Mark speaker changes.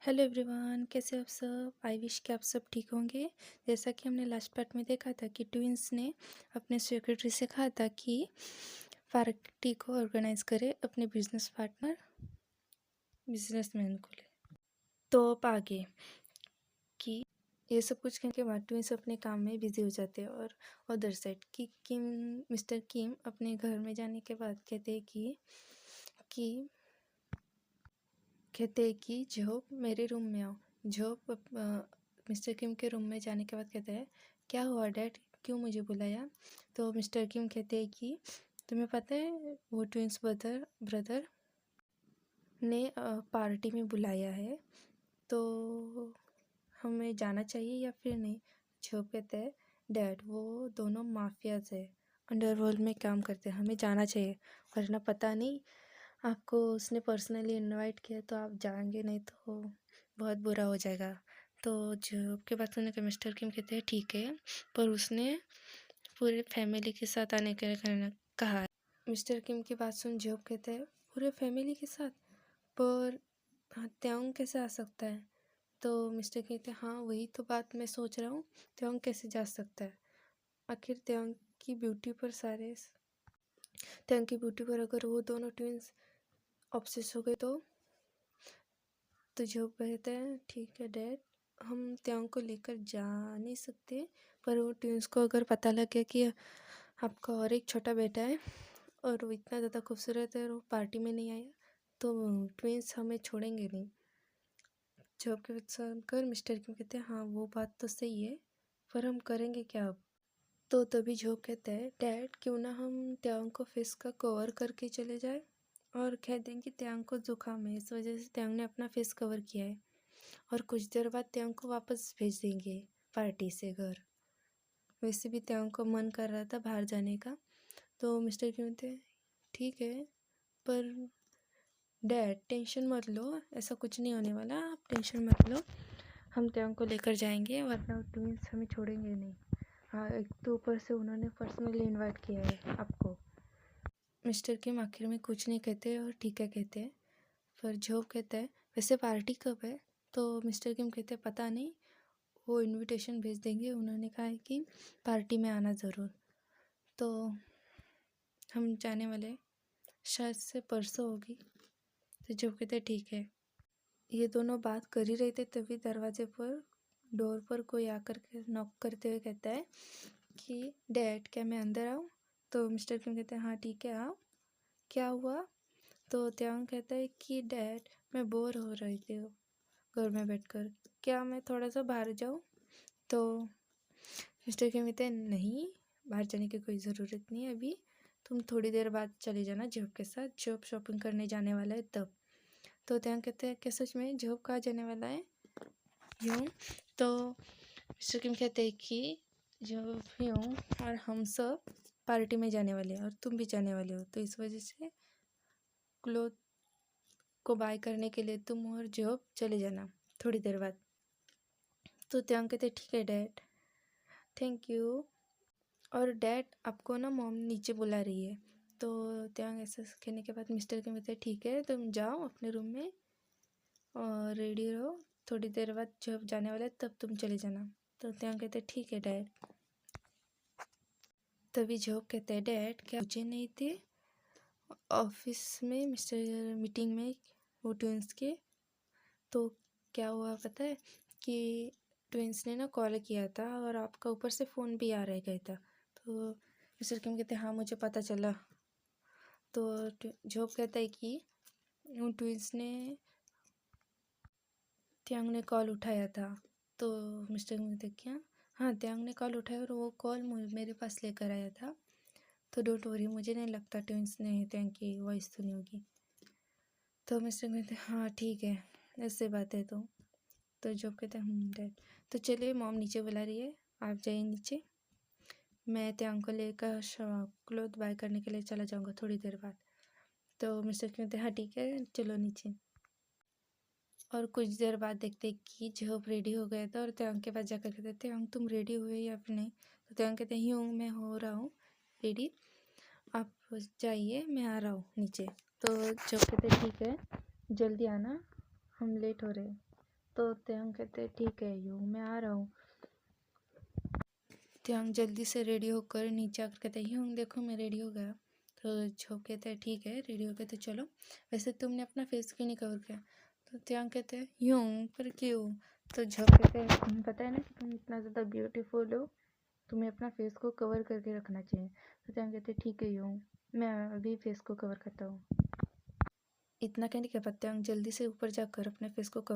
Speaker 1: Hello everyone, कैसे आप सब। आई विश कि आप सब ठीक होंगे। जैसा कि हमने लास्ट पार्ट में देखा था कि ट्विंस ने अपने सेक्रेटरी से कहा था कि पार्टी को ऑर्गेनाइज करे अपने बिजनेसमैन को ले। तो अब आगे कि ये सब कुछ कहने के बाद ट्विंस अपने काम में बिजी हो जाते हैं। और अदर साइड कि मिस्टर किम अपने घर में जाने के बाद कहते हैं कि जॉब मेरे रूम में आओ। जॉब मिस्टर किम के रूम में जाने के बाद कहता है, क्या हुआ डैड, क्यों मुझे बुलाया। तो मिस्टर किम कहते हैं कि तुम्हें पता है वो ट्विंस ब्रदर ने पार्टी में बुलाया है, तो हमें जाना चाहिए या फिर नहीं। जॉब कहता है, डैड वो दोनों माफियाज है, अंडरवर्ल्ड में काम करते हैं, हमें जाना चाहिए, वरना पता नहीं आपको उसने पर्सनली इनवाइट किया तो आप जाएंगे नहीं तो बहुत बुरा हो जाएगा। तो जॉब के बाद सुनने के मिस्टर किम कहते हैं ठीक है, पर उसने पूरे फैमिली के साथ आने के लिए कहा है। मिस्टर किम की बात सुन जॉब कहते हैं, पूरे फैमिली के साथ, पर त्योंग कैसे आ सकता है। तो मिस्टर कहते हैं, हाँ वही तो बात मैं सोच रहा हूँ, त्योंग कैसे जा सकता है। आखिर त्योंग की ब्यूटी पर अगर वो दोनों ट्विंस ऑब्सेस हो गए तो जो कहते हैं ठीक है डैड, हम त्योंग को लेकर जा नहीं सकते, पर वो ट्विंस को अगर पता लग गया कि आपका और एक छोटा बेटा है और वो इतना ज़्यादा खूबसूरत है और वो पार्टी में नहीं आया, तो ट्विंस हमें छोड़ेंगे नहीं। जॉब के बाद सुनकर मिस्टर किम कहते हैं, हाँ वो बात तो सही है, पर हम करेंगे क्या अब। तो तभी जॉब कहता है, डैड क्यों ना हम त्योंग को फेस का कवर करके चले जाए और कह दें कि त्योंग को जुकाम है, इस वजह से त्योंग ने अपना फेस कवर किया है, और कुछ देर बाद त्योंग को वापस भेज देंगे पार्टी से घर। वैसे भी त्योंग को मन कर रहा था बाहर जाने का। तो मिस्टर किम कहते ठीक है, पर डैड टेंशन मत लो, ऐसा कुछ नहीं होने वाला, आप टेंशन मत लो, हम त्योंग को लेकर जाएंगे, वरना ट्विंस हमें छोड़ेंगे नहीं। हाँ, एक तो ऊपर से उन्होंने पर्सनली इनवाइट किया है आपको। मिस्टर किम आखिर में कुछ नहीं कहते और ठीक है कहते हैं। पर जॉब कहता है, वैसे पार्टी कब है। तो मिस्टर किम कहते हैं, पता नहीं, वो इनविटेशन भेज देंगे, उन्होंने कहा है कि पार्टी में आना ज़रूर। तो हम जाने वाले, शायद से परसों होगी। तो जॉब कहते हैं ठीक है। ये दोनों बात कर ही रहे थे, तभी डोर पर कोई आकर के नॉक करते हुए कहता है कि डैड क्या मैं अंदर आऊँ। तो मिस्टर किम कहते हैं, हाँ ठीक है आओ, क्या हुआ। तो त्योंग कहता है कि डैड मैं बोर हो रही थी घर में बैठकर, क्या मैं थोड़ा सा बाहर जाऊँ। तो मिस्टर किम कहते हैं, नहीं बाहर जाने की कोई ज़रूरत नहीं है अभी, तुम थोड़ी देर बाद चले जाना जॉब के साथ, जॉब शॉपिंग करने जाने वाला है तब। तो त्योंग कहते हैं, क्या सच में जॉब कहाँ जाने वाला है यूँ। तो मिस्टर किम कहते हैं कि जॉब यूँ और हम सब पार्टी में जाने वाले हैं और तुम भी जाने वाले हो, तो इस वजह से क्लोथ को बाय करने के लिए तुम और जॉब चले जाना थोड़ी देर बाद। तो त्योंग कहते ठीक है डैड, थैंक यू। और डैड आपको ना मॉम नीचे बुला रही है। तो त्योंग ऐसा कहने के बाद मिस्टर किम कहते ठीक है, तुम जाओ अपने रूम में और रेडी रहो, थोड़ी देर बाद जब जाने वाला है तब तुम चले जाना। तो त्योंग कहते ठीक है डैड। तभी जॉब कहते हैं, डैड क्या पूछे नहीं थे ऑफिस में मिस्टर मीटिंग में वो ट्विंस के। तो क्या हुआ पता है कि ट्विंस ने ना कॉल किया था और आपका ऊपर से फ़ोन भी आ रह गया था। तो मिस्टर किम कहते हाँ मुझे पता चला। तो जॉब कहता है कि उन ट्विंस ने त्यांग ने कॉल उठाया था। तो मिस्टर किम कहते क्या, हाँ त्यांग ने कॉल उठाया और वो कॉल मेरे पास लेकर आया था, तो डोंट वरी, मुझे नहीं लगता ट्विंस ने त्यांग की वॉइस सुनी होगी। तो मिस्टर किम कहते हाँ ठीक है, ऐसे बात है। तो जॉब कहते हैं डैड, तो चलिए मॉम नीचे बुला रही है, आप जाइए नीचे, मैं त्यांग को लेकर क्लोथ बाय करने के लिए चला जाऊंगा थोड़ी देर बाद। तो मिस्टर कहते हैं हाँ ठीक है चलो नीचे। और कुछ देर बाद देखते कि जॉब रेडी हो गया था और त्यांग के पास जाकर कहते त्यांग तुम रेडी हुए या फिर नहीं। तो त्यांग कहते हैं यूँ मैं हो रहा हूँ रेडी, आप जाइए मैं आ रहा हूँ नीचे। तो जॉब कहते ठीक है जल्दी आना, हम लेट हो रहे हैं। तो त्यांग कहते ठीक है यूँ मैं आ रहा हूँ। त्यांग जल्दी से रेडी होकर नीचे आकर कहते यूँ देखो मैं रेडी हो गया। तो झोप कहते हैं ठीक है रेडी हो गए तो चलो, वैसे तुमने अपना फेस क्यों नहीं कवर किया? तो त्यांग कहते हैं यूँ पर क्यों? तो झोप कहते हैं तुम्हें पता है ना कि तुम इतना ज़्यादा ब्यूटीफुल हो, तुम्हें अपना फेस को कवर करके रखना चाहिए। तो त्यांग कहते हैं ठीक है यूँ मैं अभी फेस को कवर करता हूँ। इतना कहने के बाद त्यांग जल्दी से ऊपर जाकर अपने फेस को कवर